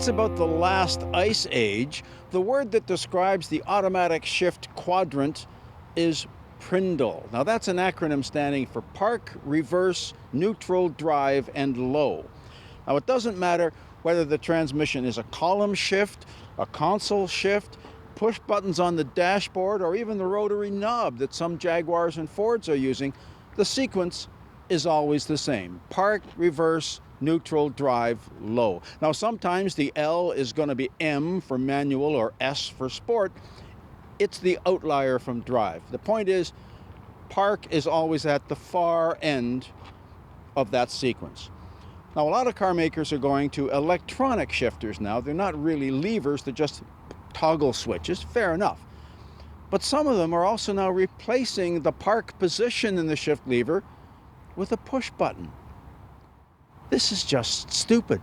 Since about the last ice age, the word that describes the automatic shift quadrant is P.R.N.D.L. Now that's an acronym standing for park, reverse, neutral, drive, and low. Now it doesn't matter whether the transmission is a column shift, a console shift, push buttons on the dashboard, or even the rotary knob that some Jaguars and Fords are using, the sequence is always the same. Park, reverse, neutral, drive, low. Now sometimes the L is going to be M for manual or S for sport. It's the outlier from drive. The point is, park is always at the far end of that sequence. Now a lot of car makers are going to electronic shifters now. They're not really levers, they're just toggle switches, fair enough. But some of them are also now replacing the park position in the shift lever with a push button. This is just stupid.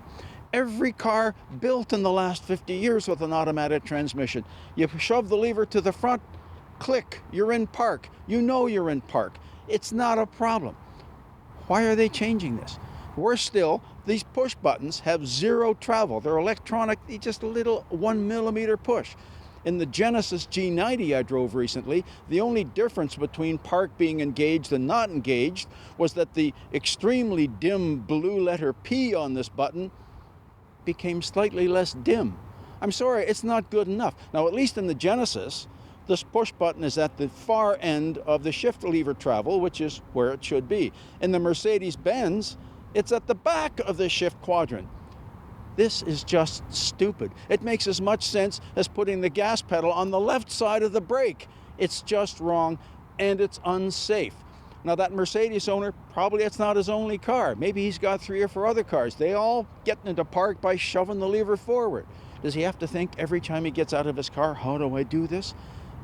Every car built in the last 50 years with an automatic transmission, you shove the lever to the front, click, you're in park. You know you're in park. It's not a problem. Why are they changing this? Worse still, these push buttons have zero travel. They're electronic, just a little 1 millimeter push. In the Genesis G90 I drove recently, the only difference between park being engaged and not engaged was that the extremely dim blue letter P on this button became slightly less dim. I'm sorry, it's not good enough. Now, at least in the Genesis, this push button is at the far end of the shift lever travel, which is where it should be. In the Mercedes-Benz, it's at the back of the shift quadrant. This is just stupid. It makes as much sense as putting the gas pedal on the left side of the brake. It's just wrong, and it's unsafe. Now that Mercedes owner, probably it's not his only car. Maybe he's got 3 or 4 other cars. They all get into park by shoving the lever forward. Does he have to think every time he gets out of his car, how do I do this?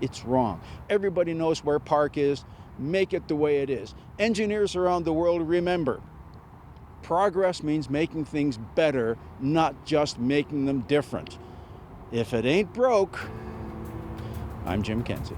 It's wrong. Everybody knows where park is. Make it the way it is. Engineers around the world, remember, progress means making things better, not just making them different. If it ain't broke, I'm Jim Kenzie.